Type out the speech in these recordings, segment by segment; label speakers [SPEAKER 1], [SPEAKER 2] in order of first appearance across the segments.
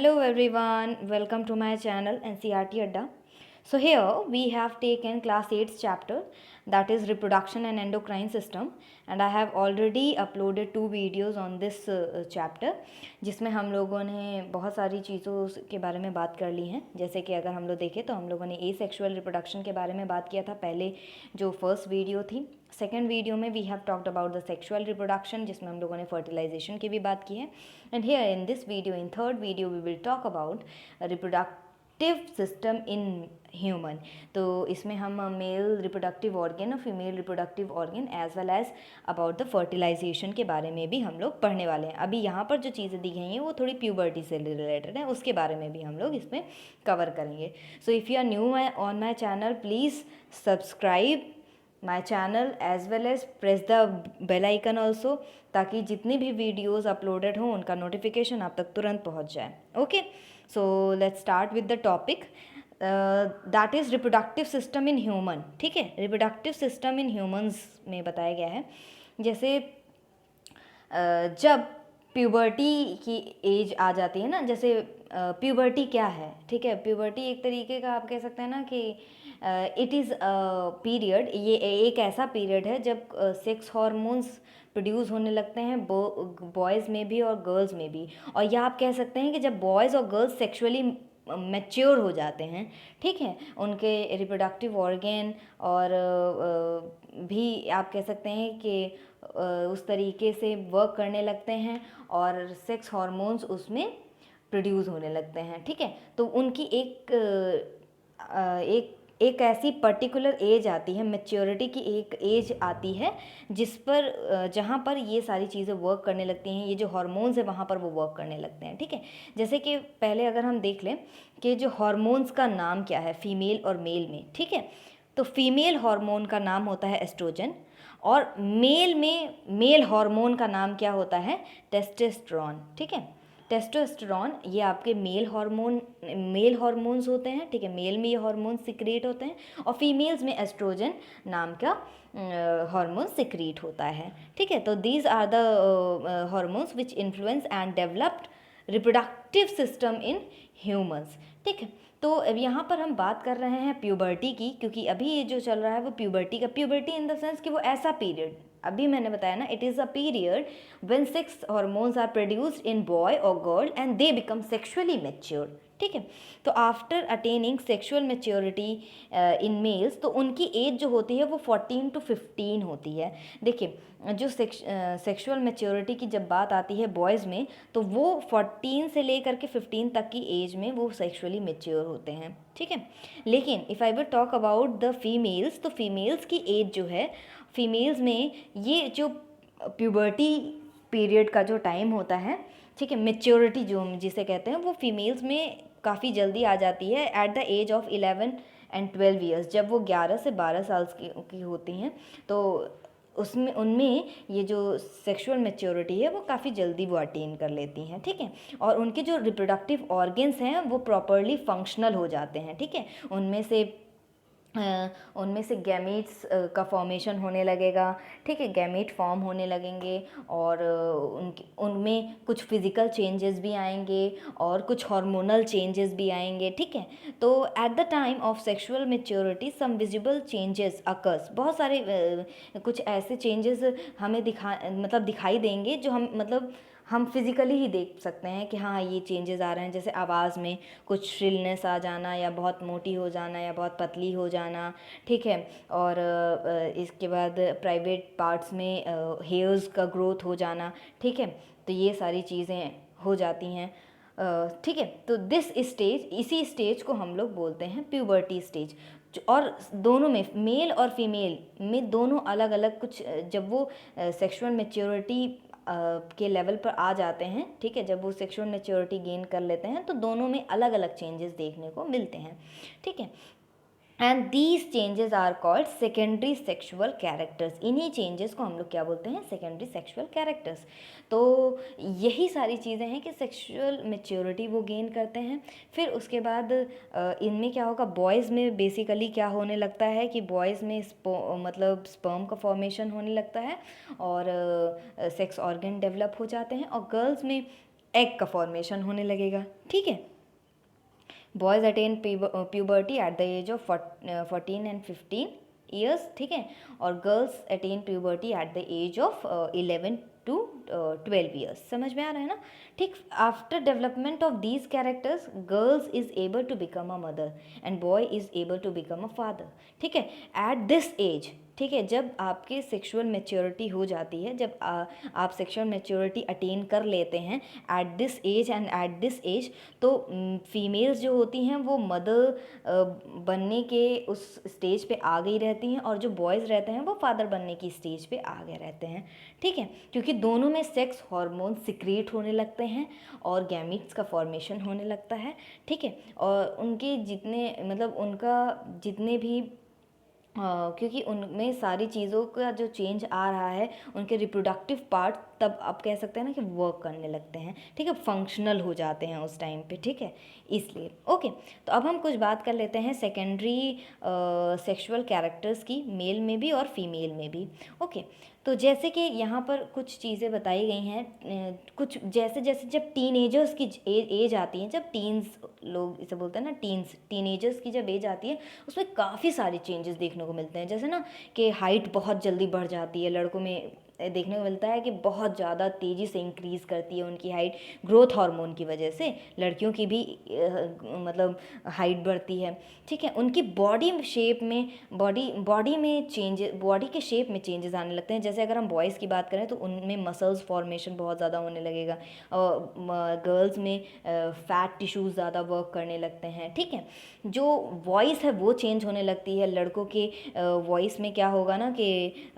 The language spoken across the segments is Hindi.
[SPEAKER 1] Hello everyone, welcome to my channel NCRT Adda. So here we have taken class 8th chapter, that is reproduction and endocrine system, and I have already uploaded 2 videos on this chapter जिसमें हम लोगों ने बहुत सारी चीज़ों के बारे में बात कर ली हैं। जैसे कि अगर हम लोग देखें तो हम लोगों ने एसेक्सुअल रिप्रोडक्शन के बारे में बात किया था पहले जो फर्स्ट वीडियो थी। सेकेंड वीडियो में we have talked about the sexual reproduction जिसमें हम लोगों ने फर्टिलाइजेशन की भी बात की है। And here in this video, in third video, we will talk about reproductive system in human. तो इसमें हम मेल रिप्रोडक्टिव ऑर्गन और female reproductive organ as well as about the fertilization के बारे में भी हम लोग पढ़ने वाले हैं। अभी यहाँ पर जो चीज़ें दी गई हैं वो थोड़ी प्यूबर्टी से रिलेटेड है, उसके बारे में भी हम लोग इसमें कवर करेंगे। So if you are new on my channel, please subscribe my channel as well as press the bell icon also, ताकि जितनी भी वीडियोज़ अपलोडेड हों उनका नोटिफिकेशन आप तक तुरंत पहुँच जाए। Okay, so let's start with the topic that is reproductive system in human. ठीक है, रिप्रोडक्टिव सिस्टम इन ह्यूमन्स में बताया गया है जैसे जब प्यूबर्टी की एज आ जाती है ना, जैसे प्यूबर्टी क्या है। ठीक है, प्यूबर्टी एक तरीके का आप कह सकते हैं ना कि इट इज़ पीरियड, ये एक ऐसा पीरियड है जब सेक्स हार्मोन्स प्रोड्यूस होने लगते हैं बॉयज़ में भी और गर्ल्स में भी। और यह आप कह सकते हैं कि जब बॉयज़ और गर्ल्स सेक्सुअली मैच्योर हो जाते हैं, ठीक है, उनके रिप्रोडक्टिव ऑर्गन और भी आप कह सकते हैं कि उस तरीके से वर्क करने लगते हैं और सेक्स हार्मोन्स उसमें प्रोड्यूस होने लगते हैं। ठीक है, तो उनकी एक ऐसी पर्टिकुलर एज आती है, मैच्योरिटी की एक एज आती है जिस पर जहाँ पर ये सारी चीज़ें वर्क करने लगती हैं, ये जो हार्मोन्स है वहाँ पर वो वर्क करने लगते हैं। ठीक है, जैसे कि पहले अगर हम देख लें कि जो हार्मोन्स का नाम क्या है फीमेल और मेल में। ठीक है, तो फीमेल हार्मोन का नाम होता है एस्ट्रोजन और मेल में मेल हार्मोन का नाम क्या होता है, टेस्टोस्टेरोन। ठीक है, टेस्टोस्टेरोन ये आपके मेल हार्मोन्स होते हैं। ठीक है, मेल में ये हार्मोन सिक्रेट होते हैं और फीमेल्स में एस्ट्रोजन नाम का हार्मोन सिक्रेट होता है। ठीक है, तो these are the hormones which influence and developed reproductive system in humans. ठीक है, तो अब यहाँ पर हम बात कर रहे हैं प्यूबर्टी की, क्योंकि अभी ये जो चल रहा है वो प्यूबर्टी का, प्यूबर्टी इन द सेंस कि वो ऐसा पीरियड, अभी मैंने बताया ना, it is a period when sex hormones are produced in boy और girl and they become sexually mature. ठीक है, तो after attaining sexual maturity in males, तो उनकी एज जो होती है वो 14 to 15 होती है। देखिए, जो सेक्सुअल मैच्योरिटी की जब बात आती है बॉयज़ में, तो वो 14 से लेकर के 15 तक की एज में वो सेक्सुअली मैच्योर होते हैं। ठीक है, लेकिन if I will talk about the females, तो फीमेल्स की एज जो है, फीमेल्स में ये जो प्यूबर्टी पीरियड का जो टाइम होता है, ठीक है, मेच्योरिटी जो जिसे कहते हैं, वो फीमेल्स में काफ़ी जल्दी आ जाती है at the age of 11 and 12 years. जब वो 11 से 12 साल की होती हैं तो उसमें उनमें ये जो सेक्सुअल मैच्योरिटी है वो काफ़ी जल्दी वो अटेन कर लेती हैं। ठीक है, और उनके जो रिप्रोडक्टिव ऑर्गन्स हैं वो प्रॉपरली फंक्शनल हो जाते हैं। ठीक है, उनमें से गैमेट्स का फॉर्मेशन होने लगेगा। ठीक है, गैमेट फॉर्म होने लगेंगे और उनमें कुछ फिज़िकल चेंजेस भी आएंगे और कुछ हार्मोनल चेंजेस भी आएंगे। ठीक है, तो at the time of sexual maturity some visible changes occurs, बहुत सारे कुछ ऐसे चेंजेस हमें दिखाई देंगे जो हम फिज़िकली ही देख सकते हैं कि हाँ ये चेंजेस आ रहे हैं। जैसे आवाज़ में कुछ श्रिलनेस आ जाना, या बहुत मोटी हो जाना, या बहुत पतली हो जाना। ठीक है, और इसके बाद प्राइवेट पार्ट्स में हेयर्स का ग्रोथ हो जाना। ठीक है, तो ये सारी चीज़ें हो जाती हैं। ठीक है, तो इसी स्टेज को हम लोग बोलते हैं प्यूबर्टी स्टेज। और दोनों में, मेल और फीमेल में दोनों अलग अलग कुछ, जब वो सेक्सुअल मैच्योरिटी के लेवल पर आ जाते हैं, ठीक है, जब वो सेक्सुअल मैच्योरिटी गेन कर लेते हैं तो दोनों में अलग अलग चेंजेस देखने को मिलते हैं। ठीक है, and these changes are called secondary sexual characters. इन्हीं चेंजेस को हम लोग क्या बोलते हैं, सेकेंडरी सेक्सुअल कैरेक्टर्स। तो यही सारी चीज़ें हैं कि सेक्सुअल मैच्योरिटी वो गेन करते हैं। फिर उसके बाद इनमें क्या होगा, बॉयज़ में बेसिकली क्या होने लगता है कि बॉयज़ में स्पर्म का फॉर्मेशन होने लगता है और सेक्स ऑर्गन डेवलप हो जाते हैं। और गर्ल्स में एग का फॉर्मेशन होने लगेगा, ठीक है। Boys attain puberty at the age of 14 and 15 years, ठीक है, और girls attain puberty at the age of 11 to 12 years. समझ में आ रहा है ना, ठीक। After development of these characters girls is able to become a mother and boy is able to become a father, ठीक है, एट दिस एज, ठीक है। जब आपकी सेक्सुअल मैच्योरिटी हो जाती है, जब आप सेक्सुअल मैच्योरिटी अटेन कर लेते हैं at this age and at this age, तो फीमेल्स जो होती हैं वो मदर बनने के उस स्टेज पे आ गई रहती हैं, और जो बॉयज़ रहते हैं वो फादर बनने की स्टेज पे आ गए रहते हैं, ठीक है, क्योंकि दोनों में सेक्स हार्मोन सिक्रीट होने लगते हैं और गैमीट्स का फॉर्मेशन होने लगता है, ठीक है। और उनके जितने मतलब उनका जितने भी क्योंकि उनमें सारी चीज़ों का जो चेंज आ रहा है, उनके रिप्रोडक्टिव पार्ट तब आप कह सकते हैं ना कि वर्क करने लगते हैं, ठीक है, फंक्शनल हो जाते हैं उस टाइम पे, ठीक है, इसलिए। ओके, तो अब हम कुछ बात कर लेते हैं सेकेंडरी सेक्सुअल कैरेक्टर्स की, मेल में भी और फीमेल में भी। ओके, तो जैसे कि यहाँ पर कुछ चीज़ें बताई गई हैं, कुछ जैसे जैसे जब टीनेजर्स की एज आती है, जब टीन्स लोग इसे बोलते हैं ना, टीनेजर्स की जब एज आती है, उसमें काफ़ी सारे चेंजेस देखने को मिलते हैं। जैसे ना कि हाइट बहुत जल्दी बढ़ जाती है, लड़कों में देखने को मिलता है कि बहुत ज़्यादा तेज़ी से इंक्रीज़ करती है उनकी हाइट, ग्रोथ हार्मोन की वजह से लड़कियों की भी मतलब हाइट बढ़ती है, ठीक है। उनकी बॉडी शेप में बॉडी के शेप में चेंजेस आने लगते हैं। जैसे अगर हम बॉयज़ की बात करें तो उनमें मसल्स फॉर्मेशन बहुत ज़्यादा होने लगेगा, गर्ल्स में फैट टिश्यूज़ ज़्यादा वर्क करने लगते हैं, ठीक है। जो वॉइस है वो चेंज होने लगती है, लड़कों के वॉइस में क्या होगा ना कि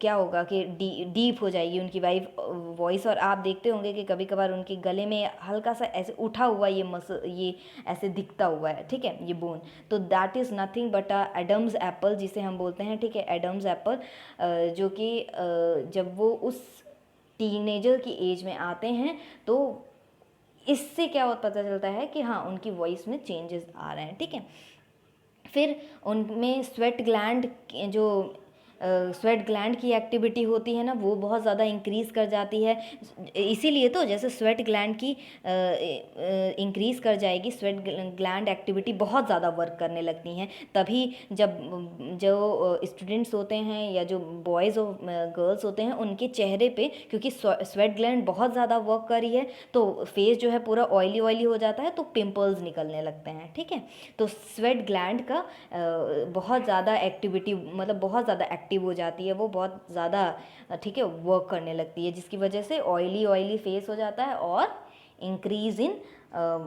[SPEAKER 1] क्या होगा कि डीप हो जाएगी उनकी वॉइस, और आप देखते होंगे कि कभी कभार उनके गले में हल्का सा ऐसे उठा हुआ ये ऐसे दिखता हुआ है, ठीक है, ये बोन, तो that is nothing but Adam's apple जिसे हम बोलते हैं, ठीक है, एडम्स एप्पल, जो कि जब वो उस टीनेजर की एज में आते हैं तो इससे क्या पता चलता है कि हाँ उनकी वॉइस में चेंजेस आ रहे हैं, ठीक है। फिर उनमें स्वेट ग्लैंड की एक्टिविटी होती है ना, वो बहुत ज़्यादा इंक्रीज़ कर जाती है। इसीलिए तो जैसे स्वेट ग्लैंड की इंक्रीज़ कर जाएगी, स्वेट ग्लैंड एक्टिविटी बहुत ज़्यादा वर्क करने लगती हैं, तभी जब जो स्टूडेंट्स होते हैं या जो बॉयज़ और गर्ल्स होते हैं उनके चेहरे पे, क्योंकि स्वेट ग्लैंड बहुत ज़्यादा वर्क कर रही है तो फेस जो है पूरा ऑयली ऑयली हो जाता है, तो पिंपल्स निकलने लगते हैं, ठीक है। तो स्वेट ग्लैंड का बहुत ज़्यादा एक्टिविटी मतलब बहुत ज़्यादा एक्टिव हो जाती है, वो बहुत ज़्यादा ठीक है वर्क करने लगती है, जिसकी वजह से ऑयली फेस हो जाता है और इंक्रीज इन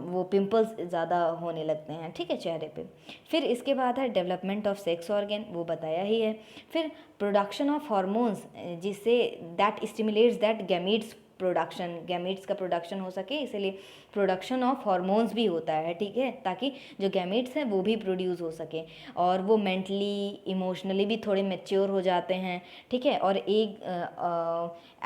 [SPEAKER 1] वो पिंपल्स ज़्यादा होने लगते हैं, ठीक है, चेहरे पे। फिर इसके बाद है डेवलपमेंट ऑफ सेक्स ऑर्गन, वो बताया ही है। फिर प्रोडक्शन ऑफ हार्मोन्स जिससे दैट स्टिमुलेट्स दैट गैमीट्स का प्रोडक्शन हो सके, इसीलिए प्रोडक्शन ऑफ हार्मोन्स भी होता है, ठीक है, ताकि जो गैमीट्स हैं वो भी प्रोड्यूस हो सके, और वो मेंटली इमोशनली भी थोड़े मैच्योर हो जाते हैं, ठीक है। और एक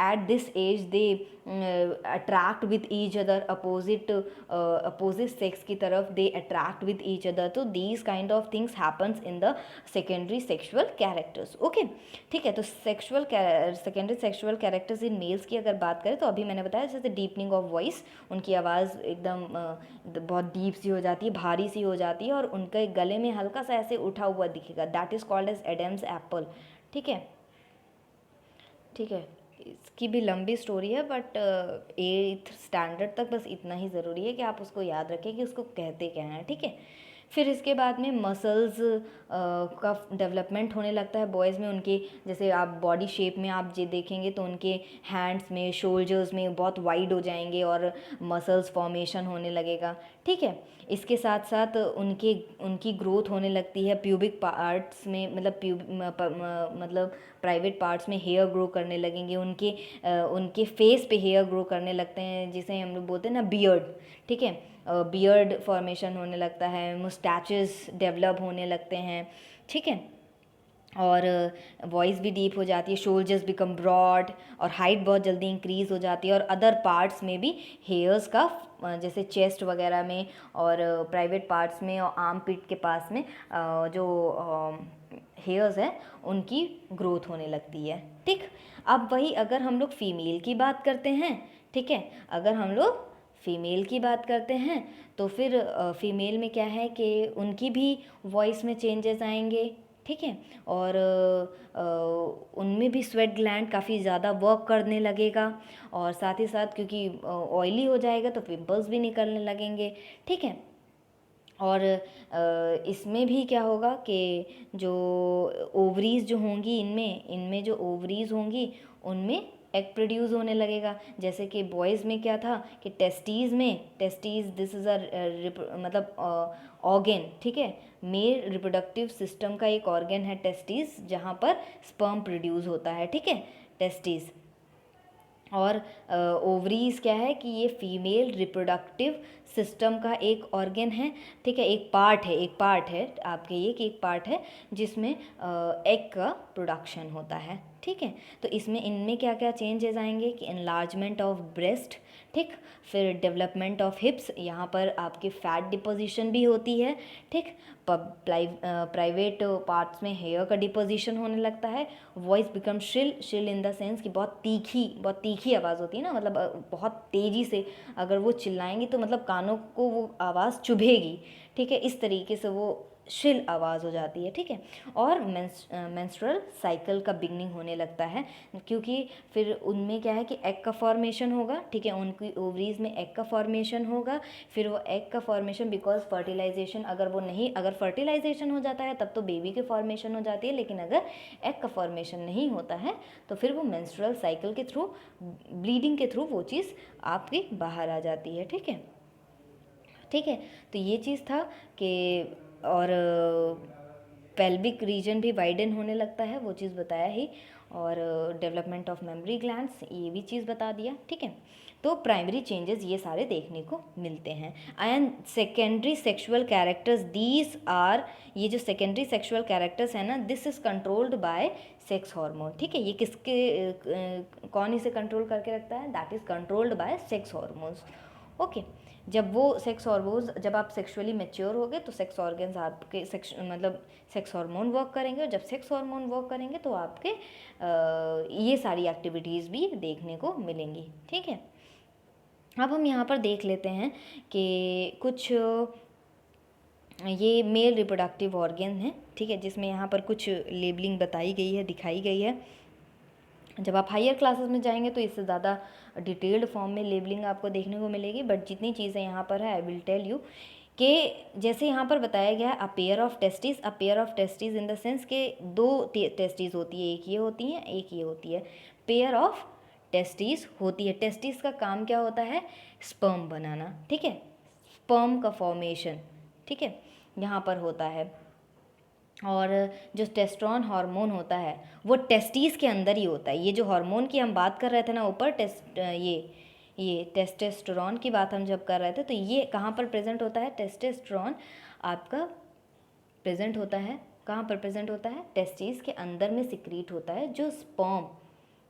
[SPEAKER 1] at this age they attract with each other, opposite sex की तरफ they attract with each other, तो these kind of things happens in the secondary sexual characters. Okay, ठीक है, तो secondary sexual characters in males की अगर बात करें तो अभी मैंने बताया जैसे डीपनिंग ऑफ वॉइस, उनकी आवाज़ एकदम बहुत डीप सी हो जाती है, भारी सी हो जाती है, और उनके गले में हल्का सा ऐसे उठा हुआ दिखेगा, that is called as Adam's apple, ठीक है, ठीक है। इसकी भी लंबी स्टोरी है बट 8th स्टैंडर्ड तक बस इतना ही ज़रूरी है कि आप उसको याद रखें कि उसको कहते क्या हैं, ठीक है। फिर इसके बाद में मसल्स का डेवलपमेंट होने लगता है बॉयज़ में, उनके जैसे आप बॉडी शेप में आप जे देखेंगे तो उनके हैंड्स में शोल्डर्स में बहुत वाइड हो जाएंगे और मसल्स फॉर्मेशन होने लगेगा, ठीक है। इसके साथ साथ उनकी ग्रोथ होने लगती है प्यूबिक पार्ट्स में, मतलब प्राइवेट पार्ट्स में हेयर ग्रो करने लगेंगे, उनके फेस पे हेयर ग्रो करने लगते हैं जिसे हम लोग बोलते हैं ना बियर्ड, ठीक है, बियर्ड फॉर्मेशन होने लगता है, मुस्टैचेस डेवलप होने लगते हैं, ठीक है, और वॉइस भी डीप हो जाती है, शोल्डर्स बिकम ब्रॉड और हाइट बहुत जल्दी इंक्रीज़ हो जाती है, और अदर पार्ट्स में भी हेयर्स का जैसे चेस्ट वगैरह में और प्राइवेट पार्ट्स में और आर्म पिट के पास में जो हेयर्स है उनकी ग्रोथ होने लगती है, ठीक। अब वही अगर हम लोग फीमेल की बात करते हैं, ठीक है। अगर हम लोग फीमेल की बात करते हैं तो फिर फीमेल में क्या है कि उनकी भी वॉइस में चेंजेस आएंगे, ठीक है। और उनमें भी स्वेट ग्लैंड काफ़ी ज़्यादा वर्क करने लगेगा, और साथ ही साथ क्योंकि ऑयली हो जाएगा तो पिंपल्स भी निकलने लगेंगे, ठीक है। और इसमें भी क्या होगा कि जो ओवरीज जो होंगी, इनमें इनमें जो ओवरीज होंगी उनमें एग प्रोड्यूस होने लगेगा। जैसे कि बॉयज़ में क्या था कि टेस्टीज़ दिस इज़ मतलब ऑर्गेन, ठीक है। मेल रिप्रोडक्टिव सिस्टम का एक ऑर्गन है टेस्टीज़, जहाँ पर स्पर्म प्रोड्यूस होता है, ठीक है, टेस्टीज़। और ओवरीज क्या है कि ये फीमेल रिप्रोडक्टिव सिस्टम का एक ऑर्गन है, ठीक है, एक पार्ट है आपके, ये कि एक पार्ट है जिसमें एग का प्रोडक्शन होता है, ठीक है। तो इसमें इनमें क्या क्या चेंजेस आएंगे कि एनलार्जमेंट ऑफ ब्रेस्ट, ठीक, फिर डेवलपमेंट ऑफ हिप्स, यहाँ पर आपकी फैट डिपोजिशन भी होती है, ठीक। प्राइवेट पार्ट्स में हेयर का डिपोजिशन होने लगता है। वॉइस बिकम शिल इन द सेंस कि बहुत तीखी आवाज़ होती है ना, मतलब बहुत तेज़ी से अगर वो चिल्लाएंगी तो मतलब कानों को वो आवाज़ चुभेगी, ठीक है, इस तरीके से वो शिल आवाज़ हो जाती है, ठीक है। और मेंस्ट्रुअल साइकिल का बिगनिंग होने लगता है, क्योंकि फिर उनमें क्या है कि एग का फॉर्मेशन होगा, ठीक है, उनकी ओवरीज में एग का फॉर्मेशन होगा। फिर वो एग का फॉर्मेशन बिकॉज फर्टिलाइजेशन, अगर फर्टिलाइजेशन हो जाता है तब तो बेबी के फॉर्मेशन हो जाती है, लेकिन अगर एग का फॉर्मेशन नहीं होता है तो फिर वो मेंस्ट्रुअल साइकिल के थ्रू, ब्लीडिंग के थ्रू वो चीज़ आपकी बाहर आ जाती है, ठीक है, ठीक है। तो ये चीज़ था कि, और पेल्विक रीजन भी वाइडन होने लगता है, वो चीज़ बताया ही। और डेवलपमेंट ऑफ मेमोरी ग्लैंड्स, ये भी चीज़ बता दिया, ठीक है। तो प्राइमरी चेंजेस ये सारे देखने को मिलते हैं। And secondary sexual characters, these are, ये जो सेकेंडरी सेक्सुअल कैरेक्टर्स है ना, this is controlled by sex hormone, ठीक है। ये कौन इसे कंट्रोल करके रखता है? That is controlled by sex hormones, okay. जब वो सेक्स हार्मोन्स, जब आप सेक्सुअली मैच्योर हो गए तो सेक्स ऑर्गन्स आपके सेक्स हार्मोन वर्क करेंगे, और जब सेक्स हार्मोन वर्क करेंगे तो आपके ये सारी एक्टिविटीज़ भी देखने को मिलेंगी, ठीक है। अब हम यहाँ पर देख लेते हैं कि कुछ ये मेल रिप्रोडक्टिव ऑर्गन हैं, ठीक है, जिसमें यहाँ पर कुछ लेबलिंग बताई गई है, दिखाई गई है। जब आप हायर क्लासेस में जाएंगे तो इससे ज़्यादा डिटेल्ड फॉर्म में लेबलिंग आपको देखने को मिलेगी, बट जितनी चीज़ें यहाँ पर है आई विल टेल यू कि जैसे यहाँ पर बताया गया है a pair of testis in the sense के दो टेस्टिस होती है, एक ये होती है, एक ये होती है, पेयर ऑफ टेस्टिस होती है। टेस्टिस का काम क्या होता है? स्पर्म बनाना, ठीक है, स्पर्म का फॉर्मेशन, ठीक है, यहाँ पर होता है। और जो टेस्टोस्टेरोन हार्मोन होता है वो टेस्टिस के अंदर ही होता है। ये जो हार्मोन की हम बात कर रहे थे ना ऊपर, ये टेस्टोस्टेरोन की बात हम जब कर रहे थे, तो ये कहाँ पर प्रेजेंट होता है? टेस्टोस्टेरोन आपका प्रेजेंट होता है, कहाँ पर प्रेजेंट होता है? टेस्टिस के अंदर में सिक्रीट होता है जो स्पर्म,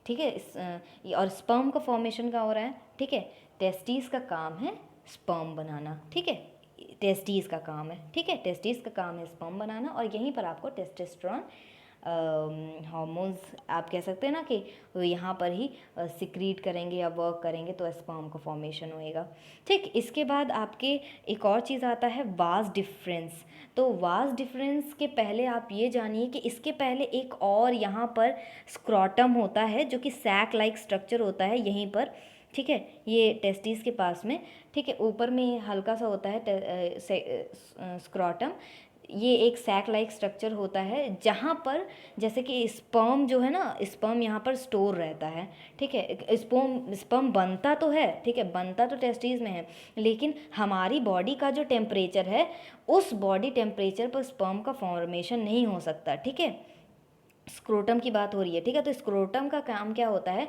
[SPEAKER 1] ठीक है। और स्पर्म का फॉर्मेशन कहाँ हो रहा है? ठीक है, टेस्टिस का काम है स्पर्म बनाना, ठीक है, टेस्टिस का काम है, ठीक है, टेस्टिस का काम है स्पर्म बनाना, और यहीं पर आपको टेस्टोस्टेरोन हार्मोन्स आप कह सकते हैं ना कि यहाँ पर ही सिक्रीट करेंगे या वर्क करेंगे तो स्पर्म का फॉर्मेशन होएगा, ठीक। इसके बाद आपके एक और चीज़ आता है वास डिफरेंस। तो वास डिफरेंस के पहले आप ये जानिए कि इसके पहले एक और यहाँ पर स्क्रॉटम होता है जो कि सैक लाइक स्ट्रक्चर होता है यहीं पर, ठीक है, ये टेस्टिस के पास में, ठीक है, ऊपर में हल्का सा होता है स्क्रॉटम। ये एक सैक लाइक स्ट्रक्चर होता है जहाँ पर जैसे कि स्पर्म जो है ना, स्पर्म यहाँ पर स्टोर रहता है, ठीक है। स्पर्म बनता तो है, ठीक है, बनता तो टेस्टिस में है, लेकिन हमारी बॉडी का जो टेम्परेचर है उस बॉडी टेम्परेचर पर स्पर्म का फॉर्मेशन नहीं हो सकता, ठीक है। स्क्रोटम की बात हो रही है, ठीक है। तो स्क्रोटम का काम क्या होता है?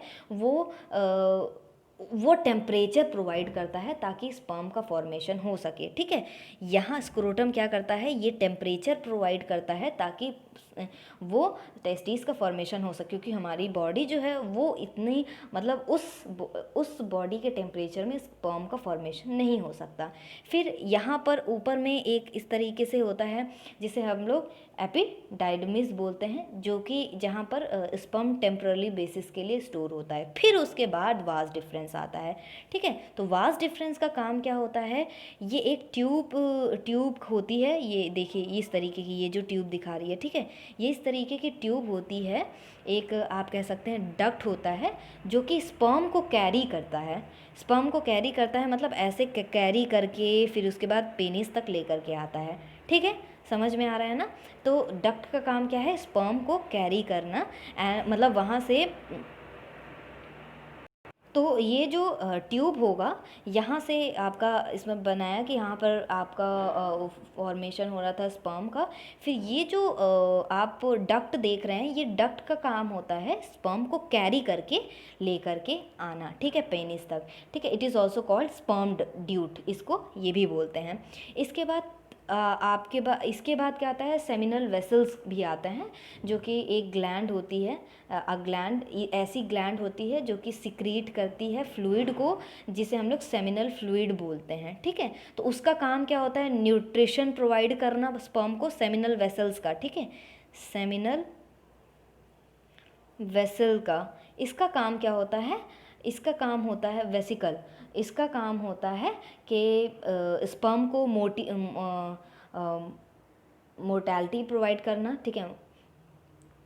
[SPEAKER 1] वो टेम्परेचर प्रोवाइड करता है ताकि स्पर्म का फॉर्मेशन हो सके, ठीक है। यहाँ स्क्रोटम क्या करता है? ये टेम्परेचर प्रोवाइड करता है ताकि वो टेस्टिस का फॉर्मेशन हो सके, क्योंकि हमारी बॉडी जो है वो इतनी मतलब उस बॉडी के टेम्परेचर में स्पर्म का फॉर्मेशन नहीं हो सकता। फिर यहाँ पर ऊपर में एक इस तरीके से होता है जिसे हम लोग एपिडाइडमिस बोलते हैं, जो कि जहाँ पर स्पर्म टेम्पररी बेसिस के लिए स्टोर होता है। फिर उसके बाद वास डिफरेंस, डिफरेंस आता है, ठीक है। तो वास डिफरेंस का काम क्या होता है, ये एक ट्यूब होती है, ये देखिए इस तरीके की, ये जो ट्यूब दिखा रही है, ठीक है, ये इस तरीके की ट्यूब होती है, एक आप कह सकते हैं डक्ट होता है जो कि स्पर्म को कैरी करता है, स्पर्म को कैरी करता है, मतलब ऐसे कैरी करके फिर उसके बाद पेनिस तक लेकर के आता है, ठीक है, समझ में आ रहा है ना। तो डक्ट का काम क्या है, स्पर्म को कैरी करना, मतलब वहाँ से। तो ये जो ट्यूब होगा, यहाँ से आपका इसमें बनाया कि यहाँ पर आपका फॉर्मेशन हो रहा था स्पर्म का। फिर ये जो आप डक्ट देख रहे हैं, ये डक्ट का काम होता है स्पर्म को कैरी करके ले करके आना, ठीक है, पेनिस तक, ठीक है। It is also called sperm duet, इसको ये भी बोलते हैं। इसके बाद इसके बाद क्या आता है, सेमिनल वेसल्स भी आता है, जो कि एक ग्लैंड होती है, ग्लैंड, ऐसी ग्लैंड होती है जो कि सिक्रीट करती है फ्लूइड को, जिसे हम लोग सेमिनल फ्लूइड बोलते हैं, ठीक है। तो उसका काम क्या होता है, न्यूट्रिशन प्रोवाइड करना स्पर्म को, सेमिनल वेसल्स का, ठीक है, सेमिनल वेसल का। इसका काम क्या होता है, इसका काम होता है वेसिकल, इसका काम होता है कि स्पर्म को मोर्टैलिटी प्रोवाइड करना, ठीक है,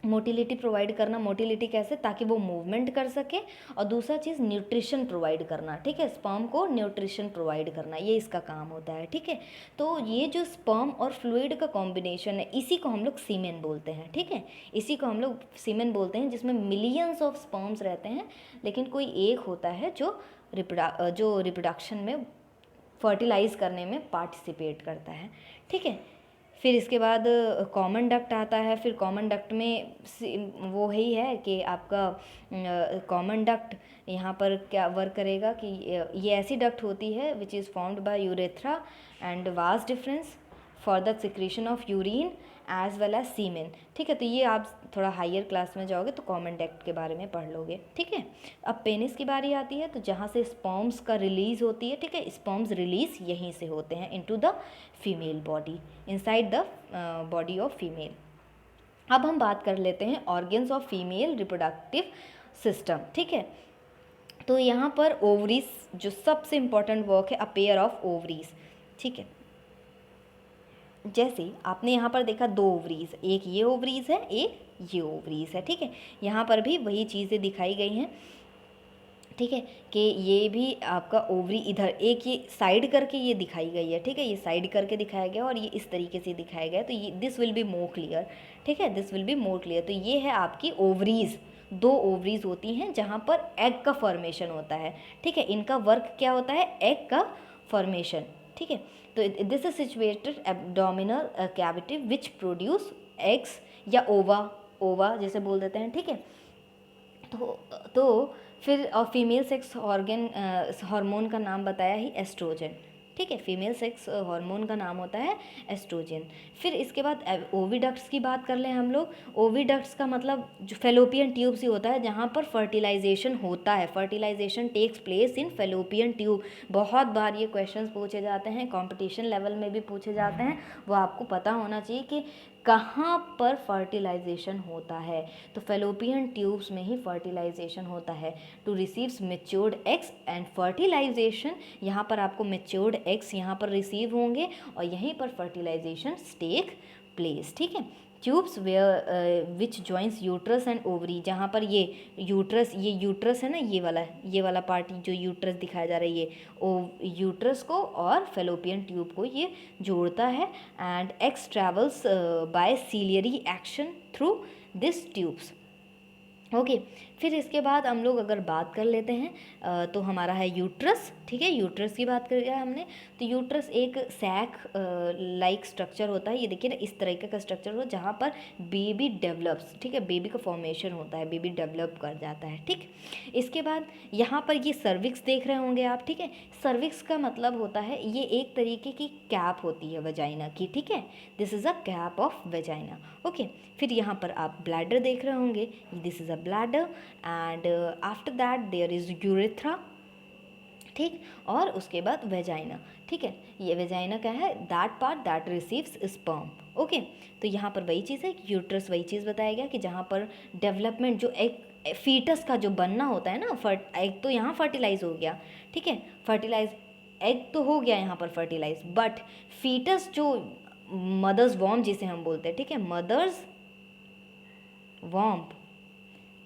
[SPEAKER 1] मोटिलिटी प्रोवाइड करना। मोटिलिटी कैसे, ताकि वो मूवमेंट कर सके, और दूसरा चीज़ न्यूट्रिशन प्रोवाइड करना, ठीक है, स्पर्म को न्यूट्रिशन प्रोवाइड करना, ये इसका काम होता है, ठीक है। तो ये जो स्पर्म और फ्लूइड का कॉम्बिनेशन है, इसी को हम लोग सीमेन बोलते हैं, ठीक है, इसी को हम लोग सीमेन बोलते हैं, जिसमें मिलियंस ऑफ स्पर्म्स रहते हैं, लेकिन कोई एक होता है जो रिप्रोडक्शन में, फर्टिलाइज करने में पार्टिसिपेट करता है, ठीक है। फिर इसके बाद कॉमन डक्ट आता है। फिर कॉमन डक्ट में वो ही है कि आपका कॉमन डक्ट यहाँ पर क्या वर्क करेगा कि ये ऐसी डक्ट होती है which is formed by urethra and vas deferens for the secretion of urine as well as semen, ठीक है। तो ये आप थोड़ा हायर क्लास में जाओगे तो कॉमन डक्ट के बारे में पढ़ लोगे, ठीक है। अब पेनिस की बारी आती है, तो जहाँ से स्पर्म्स का रिलीज होती है, ठीक है, स्पर्म्स रिलीज यहीं से होते हैं into the female body, inside the body of female. अब हम बात कर लेते हैं organs of female reproductive system, ठीक है। तो यहाँ पर ओवरीज जो सबसे इम्पॉर्टेंट वर्क है, अ पेयर ऑफ ओवरीज, ठीक है। जैसे आपने यहाँ पर देखा दो ओवरीज, एक ये ओवरीज है, एक ये ओवरीज है, ठीक है। यहाँ पर भी वही चीज़ें दिखाई गई हैं, ठीक है, कि ये भी आपका ओवरी इधर एक ये साइड करके ये दिखाई गई है, ठीक है, ये साइड करके दिखाया गया और ये इस तरीके से दिखाया गया, तो ये this will be more clear, ठीक है, this will be more clear. तो ये है आपकी ओवरीज, दो ओवरीज होती हैं जहाँ पर एग का फॉर्मेशन होता है, ठीक है। इनका वर्क क्या होता है, एग का फॉर्मेशन, ठीक है। तो this is situated abdominal cavity which produce eggs या ओवा जैसे बोल देते हैं, ठीक है। तो फिर फीमेल सेक्स ऑर्गन हार्मोन का नाम बताया ही एस्ट्रोजन, ठीक है, फीमेल सेक्स हार्मोन का नाम होता है एस्ट्रोजन। फिर इसके बाद ओविडक्ट्स की बात कर लें हम लोग। ओविडक्ट्स का मतलब जो फेलोपियन ट्यूब से होता है, जहाँ पर फर्टिलाइजेशन होता है, fertilization takes place in fallopian tube. बहुत बार ये क्वेश्चंस पूछे जाते हैं, कंपटीशन लेवल में भी पूछे जाते हैं, वो आपको पता होना चाहिए कि कहाँ पर फर्टिलाइजेशन होता है। तो फेलोपियन ट्यूब्स में ही फर्टिलाइजेशन होता है to receives matured eggs and fertilization. यहाँ पर आपको मेच्योर्ड एग्स यहाँ पर रिसीव होंगे और यहीं पर फर्टिलाइजेशन टेक प्लेस, ठीक है। Tubes where which joins uterus and ovary, जहाँ पर ये यूट्रस है ना, ये वाला पार्ट जो यूट्रस दिखाया जा रहा है, ये यूट्रस को और फेलोपियन ट्यूब को ये जोड़ता है। And eggs travels by ciliary action through this tubes, okay. फिर इसके बाद हम लोग अगर बात कर लेते हैं तो हमारा है यूट्रस, ठीक है, यूट्रस की बात करी है हमने। तो यूट्रस एक सैक लाइक स्ट्रक्चर होता है, ये देखिए ना, इस तरीके का स्ट्रक्चर हो जहाँ पर बेबी डेवलप्स, ठीक है, बेबी का फॉर्मेशन होता है, बेबी डेवलप कर जाता है, ठीक। इसके बाद यहाँ पर ये सर्विक्स देख रहे होंगे आप, ठीक है। सर्विक्स का मतलब होता है ये एक तरीके की कैप होती है वजाइना की, ठीक है, this is a cap of vagina, okay. फिर यहाँ पर आप ब्लैडर देख रहे होंगे, this is a bladder and after that there is urethra, ठीक, और उसके बाद वेजाइना, ठीक है। ये वेजाइना क्या है, that part that receives sperm, okay. तो यहाँ पर वही चीज़ है, यूट्रस वही चीज़ बताया गया कि जहाँ पर डेवलपमेंट जो एक फीटस का जो बनना होता है ना, एग तो यहाँ फर्टिलाइज हो गया, ठीक है, फर्टिलाइज एग तो हो गया यहाँ पर फर्टिलाइज, बट फीटस जो मदर्स वॉर्म जिसे हम बोलते हैं, ठीक है, मदर्स वॉर्म,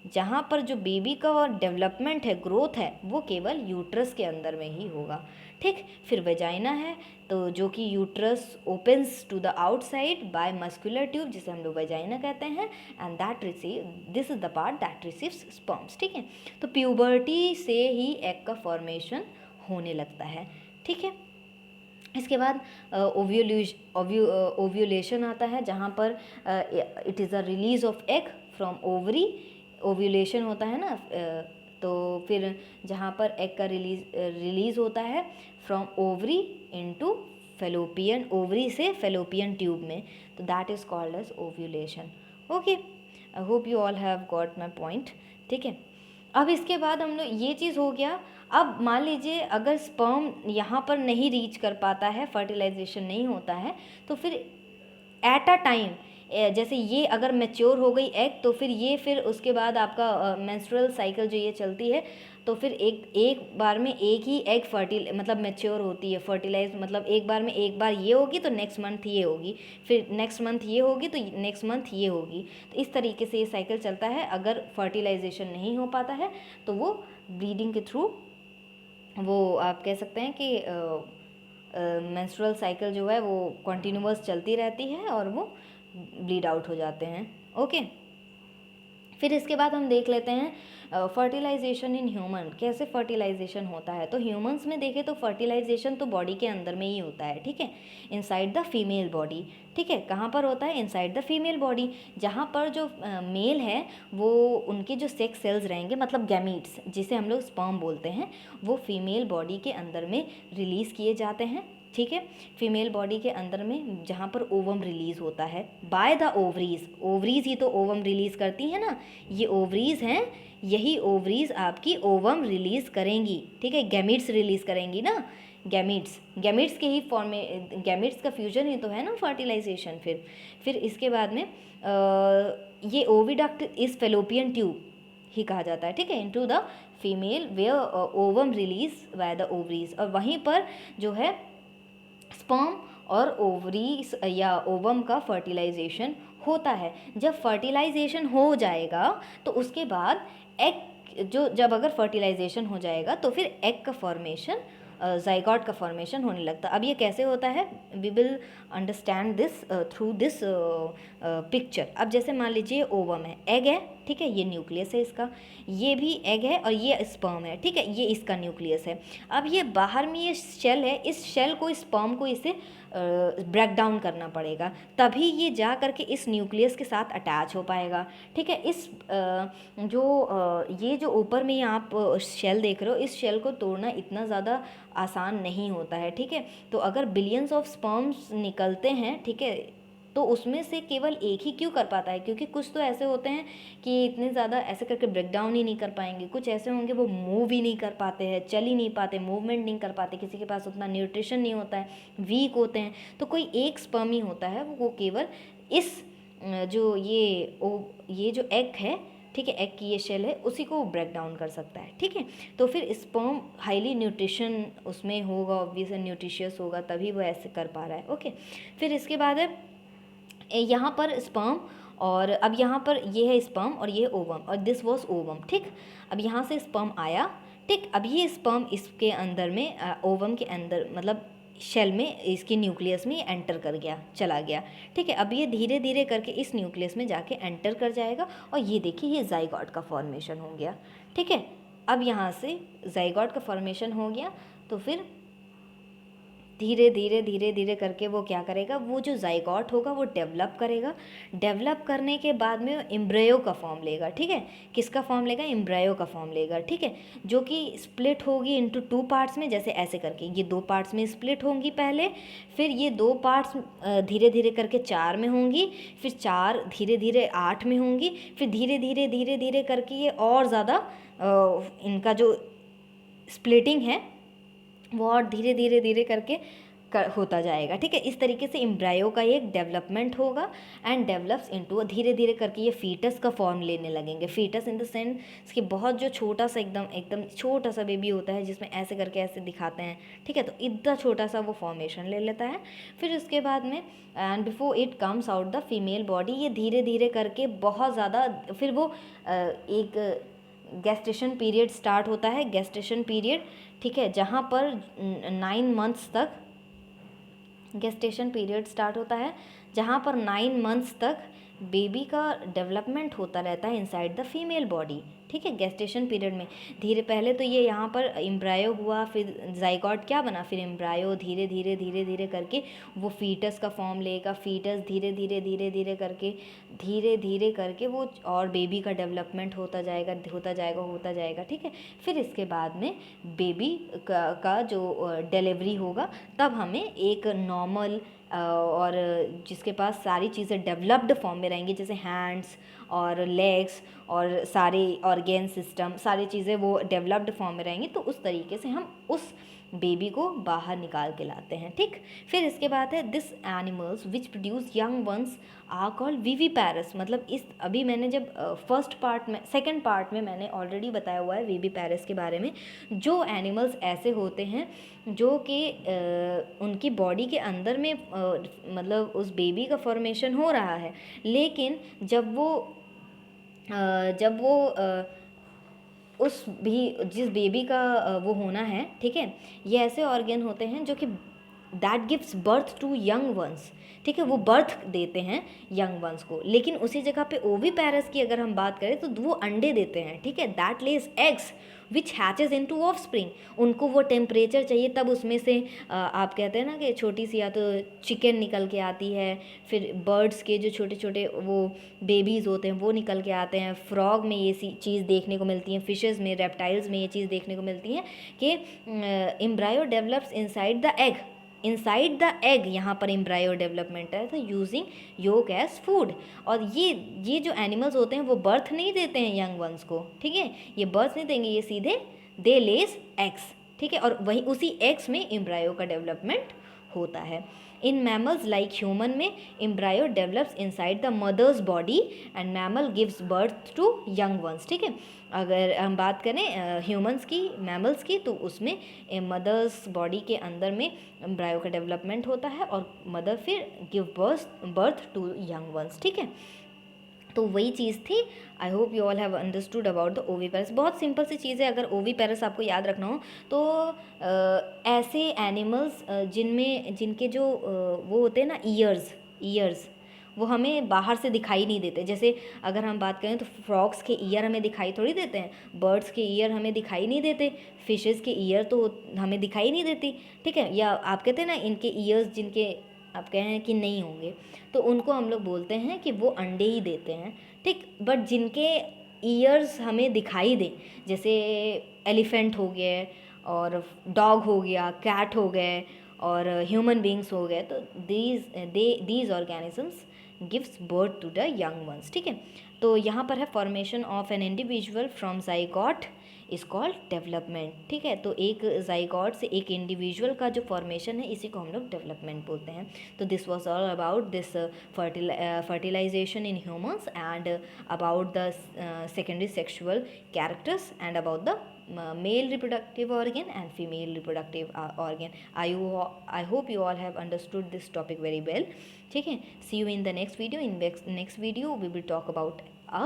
[SPEAKER 1] जहाँ पर जो बेबी का डेवलपमेंट है, ग्रोथ है, वो केवल यूट्रस के अंदर में ही होगा, ठीक। फिर वेजाइना है, तो जो कि uterus opens to the outside by muscular tube, जिसे हम लोग वेजाइना कहते हैं, and that receive, this is the part that receives sperms, ठीक है। तो प्यूबर्टी से ही एग का फॉर्मेशन होने लगता है, ठीक है। इसके बाद ओव्यूलेशन आता है, जहाँ पर it is a release of egg from ovary, ovulation होता है ना, तो फिर जहाँ पर एग का रिलीज होता है from ovary into fallopian, ovary से फेलोपियन ट्यूब में, तो that is called as ovulation. Okay, I hope you all have got my point, ठीक है। अब इसके बाद हम लोग, ये चीज़ हो गया। अब मान लीजिए अगर स्पर्म यहाँ पर नहीं रीच कर पाता है, फर्टिलाइजेशन नहीं होता है, तो फिर एट अ टाइम, जैसे ये अगर मैच्योर हो गई एग, तो फिर ये फिर उसके बाद आपका मेंस्ट्रुअल साइकिल जो ये चलती है, तो फिर एक बार में एक ही एग मतलब मैच्योर होती है, फर्टिलाइज मतलब एक बार में एक बार ये होगी तो नेक्स्ट मंथ ये होगी, फिर नेक्स्ट मंथ ये होगी तो नेक्स्ट मंथ ये होगी, तो इस तरीके से ये साइकिल चलता है। अगर फर्टिलाइजेशन नहीं हो पाता है तो वो ब्लीडिंग के थ्रू, वो आप कह सकते हैं कि मेंस्ट्रुअल साइकिल जो है वो कंटिन्यूअस चलती रहती है और वो ब्लीड आउट हो जाते हैं। ओके, फिर इसके बाद हम देख लेते हैं फर्टिलाइजेशन इन ह्यूमन, कैसे फर्टिलाइजेशन होता है। तो ह्यूमंस में देखें तो फर्टिलाइजेशन तो बॉडी के अंदर में ही होता है, ठीक है, इनसाइड द फीमेल बॉडी, ठीक है। कहाँ पर होता है? इनसाइड द फीमेल बॉडी, जहाँ पर जो मेल है वो उनके जो सेक्स सेल्स रहेंगे, मतलब गैमीट्स जिसे हम लोग स्पर्म बोलते हैं, वो फीमेल बॉडी के अंदर में रिलीज़ किए जाते हैं, ठीक है। फीमेल बॉडी के अंदर में जहाँ पर ओवम रिलीज़ होता है बाय द ओवरीज, ओवरीज ही तो ओवम रिलीज़ करती है ना, ये ओवरीज हैं, यही ओवरीज आपकी ओवम रिलीज़ करेंगी, ठीक है, गैमीट्स रिलीज़ करेंगी ना, गैमीट्स के ही फॉर्म में, गैमीट्स का फ्यूजन ही तो है ना फर्टिलाइजेशन। फिर इसके बाद में ये ओविडक्ट इस फेलोपियन ट्यूब ही कहा जाता है, ठीक है, into the female where ovum release by the ovaries, और वहीं पर जो है स्पर्म और ओवरीज या ओवम का फर्टिलाइजेशन होता है। जब फर्टिलाइजेशन हो जाएगा तो उसके बाद एग जो, जब अगर फर्टिलाइजेशन हो जाएगा तो फिर एग का फॉर्मेशन, जाइगोट का फॉर्मेशन होने लगता। अब ये कैसे होता है, we will understand this through this picture. अब जैसे मान लीजिए ओवम है, एग है, ठीक है, ये न्यूक्लियस है इसका, ये भी एग है और ये स्पर्म है, ठीक है, ये इसका न्यूक्लियस है। अब ये बाहर में ये शेल है, इस शेल को, स्पर्म को इसे ब्रेक डाउन करना पड़ेगा, तभी ये जा करके इस न्यूक्लियस के साथ अटैच हो पाएगा, ठीक है। इस ये जो ऊपर में आप शेल देख रहे हो, इस शेल को तोड़ना इतना ज़्यादा आसान नहीं होता है, ठीक है। तो अगर बिलियंस ऑफ स्पर्म्स निकलते हैं, ठीक है, तो उसमें से केवल एक ही क्यों कर पाता है, क्योंकि कुछ तो ऐसे होते हैं कि इतने ज़्यादा ऐसे करके ब्रेक डाउन ही नहीं कर पाएंगे, कुछ ऐसे होंगे वो मूव ही नहीं कर पाते हैं, चल ही नहीं पाते, मूवमेंट नहीं कर पाते, किसी के पास उतना न्यूट्रिशन नहीं होता है, वीक होते हैं, तो कोई एक स्पर्म ही होता है, वो केवल इस जो ये जो एग है, ठीक है, एग की ये शेल है, उसी को ब्रेक डाउन कर सकता है, ठीक है। तो फिर स्पर्म हाईली न्यूट्रिशन उसमें होगा, ऑब्वियस न्यूट्रिशियस होगा, तभी वो ऐसे कर पा रहा है। ओके, फिर इसके बाद है यहाँ पर स्पर्म, और अब यहाँ पर ये है स्पर्म और ये ओवम, और दिस वॉज ओवम, ठीक। अब यहाँ से स्पर्म आया, ठीक, अब ये स्पर्म इसके अंदर में ओवम के अंदर, मतलब शेल में, इसके न्यूक्लियस में एंटर कर गया, चला गया, ठीक है। अब ये धीरे धीरे करके इस न्यूक्लियस में जाके एंटर कर जाएगा, और ये देखिए ये जाइगोट का फॉर्मेशन हो गया, ठीक है। अब यहाँ से जाइगोट का फॉर्मेशन हो गया, तो फिर धीरे धीरे करके वो क्या करेगा, वो जो जाइगोट होगा वो डेवलप करेगा, डेवलप करने के बाद में एम्ब्रायो का फॉर्म लेगा, ठीक है, किसका फॉर्म लेगा, एम्ब्रायो का फॉर्म लेगा, ठीक है, जो कि स्प्लिट होगी इनटू 2 पार्ट्स में, जैसे ऐसे करके ये 2 पार्ट्स में स्प्लिट होंगी पहले, फिर ये 2 पार्ट्स धीरे धीरे करके 4 में होंगी, फिर 4 धीरे धीरे 8 में होंगी, फिर धीरे धीरे करके ये और ज़्यादा इनका जो स्प्लिटिंग है वो और धीरे धीरे करके होता जाएगा, ठीक है। इस तरीके से एम्ब्रायो का एक डेवलपमेंट होगा एंड डेवलप्स इनटू, धीरे धीरे करके ये फीटस का फॉर्म लेने लगेंगे। फीटस इन द सेंस कि बहुत जो छोटा सा एकदम एकदम छोटा सा बेबी होता है, जिसमें ऐसे करके ऐसे दिखाते हैं, ठीक है। तो इतना छोटा सा वो फॉर्मेशन ले लेता है। फिर उसके बाद में and before it comes out the female body, ये धीरे धीरे करके बहुत ज़्यादा, फिर वो एक गेस्टेशन पीरियड स्टार्ट होता है, गेस्टेशन पीरियड, ठीक है, जहाँ पर 9 मंथ्स तक गेस्टेशन पीरियड स्टार्ट होता है, जहाँ पर 9 मंथ्स तक बेबी का डेवलपमेंट होता रहता है इनसाइड द फीमेल बॉडी, ठीक है। गेस्टेशन पीरियड में धीरे, पहले तो ये यहाँ पर एम्ब्रायो हुआ, फिर जाइगोट क्या बना, फिर एम्ब्रायो, धीरे धीरे धीरे धीरे करके वो फीटस का फॉर्म लेगा। फीटस धीरे धीरे धीरे धीरे करके, धीरे धीरे करके वो और बेबी का डेवलपमेंट होता जाएगा होता जाएगा होता जाएगा, ठीक है। फिर इसके बाद में बेबी का जो डिलीवरी होगा, तब हमें एक नॉर्मल और जिसके पास सारी चीज़ें डेवलप्ड फॉर्म में रहेंगी, जैसे हैंड्स और लेग्स और सारे ऑर्गेन सिस्टम, सारी चीज़ें वो डेवलप्ड फॉर्म में रहेंगी, तो उस तरीके से हम उस बेबी को बाहर निकाल के लाते हैं, ठीक। फिर इसके बाद है this animals which produce young ones are called viviparous. मतलब इस अभी मैंने जब फर्स्ट पार्ट में, सेकंड पार्ट में मैंने ऑलरेडी बताया हुआ है विविपैरस के बारे में। जो एनिमल्स ऐसे होते हैं जो कि उनकी बॉडी के अंदर में मतलब उस बेबी का फॉर्मेशन हो रहा है, लेकिन जब वो उस भी जिस बेबी का वो होना है, ठीक है, ये ऐसे ऑर्गन होते हैं जो कि that gives birth to young ones, ठीक है, वो बर्थ देते हैं यंग वंस को। लेकिन उसी जगह पे ओविपैरस की अगर हम बात करें तो वो अंडे देते हैं, ठीक है, that lays eggs which hatches into offspring. उनको वो टेम्परेचर चाहिए, तब उसमें से आप कहते हैं ना कि छोटी सी या तो चिकन निकल के आती है, फिर बर्ड्स के जो छोटे छोटे वो बेबीज़ होते हैं वो निकल के आते हैं, फ्रॉग में ये चीज़ देखने को मिलती है, फिशेज़ में, रेप्टाइल्स में ये चीज़ देखने को मिलती है कि embryo develops inside the egg, inside the egg यहाँ पर एम्ब्रायो डेवलपमेंट है, तो यूजिंग योक एज फूड। और ये जो एनिमल्स होते हैं वो बर्थ नहीं देते हैं यंग वंस को, ठीक है, ये बर्थ नहीं देंगे, ये सीधे दे लेज एग्स, ठीक है, और वहीं उसी एग्स में एम्ब्रायो का डेवलपमेंट होता है। इन मैमल्स लाइक ह्यूमन में embryo develops inside the mother's body and mammal gives birth to young ones, ठीक है। अगर हम बात करें ह्यूमंस की, मैमल्स की, तो उसमें मदर्स बॉडी के अंदर में एम्ब्रायो का डेवलपमेंट होता है और मदर फिर give birth to young ones, ठीक है। तो वही चीज़ थी। I hope you all have understood about the oviparous. बहुत सिंपल सी चीज़ है, अगर ओविपेरस आपको याद रखना हो तो ऐसे एनिमल्स जिनके जो वो होते हैं ना ईयर्स वो हमें बाहर से दिखाई नहीं देते। जैसे अगर हम बात करें तो फ्रॉग्स के ईयर हमें दिखाई थोड़ी देते हैं, बर्ड्स के ईयर हमें दिखाई नहीं देते, फिशेज़ के ईयर तो हमें दिखाई नहीं देती, ठीक है। या आप कहते हैं ना इनके ईयर्स जिनके आप कहें कि नहीं होंगे, तो उनको हम लोग बोलते हैं कि वो अंडे ही देते हैं, ठीक। बट जिनके ईयर्स हमें दिखाई दें, जैसे एलिफेंट हो गए और डॉग हो गया, कैट हो गए और ह्यूमन बींग्स हो गए, तो these organisms gives birth to the young ones, ठीक है। तो यहाँ पर है formation of an individual from zygote is called development, ठीक है। तो एक जाइगोट से एक इंडिविजुअल का जो फॉर्मेशन है इसी को हम लोग डेवलपमेंट बोलते हैं। तो this was all about this fertilization in humans and about the secondary sexual characters and about the male reproductive organ and female reproductive organ. I hope you all have understood this topic very well, ठीक है। see you in the next video. In next video we will talk about a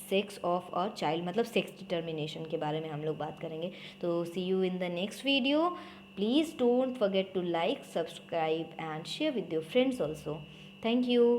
[SPEAKER 1] sex of a child, मतलब sex determination के बारे में हम लोग बात करेंगे। तो see you in the next video. Please don't forget to like, subscribe and share with your friends also. Thank you.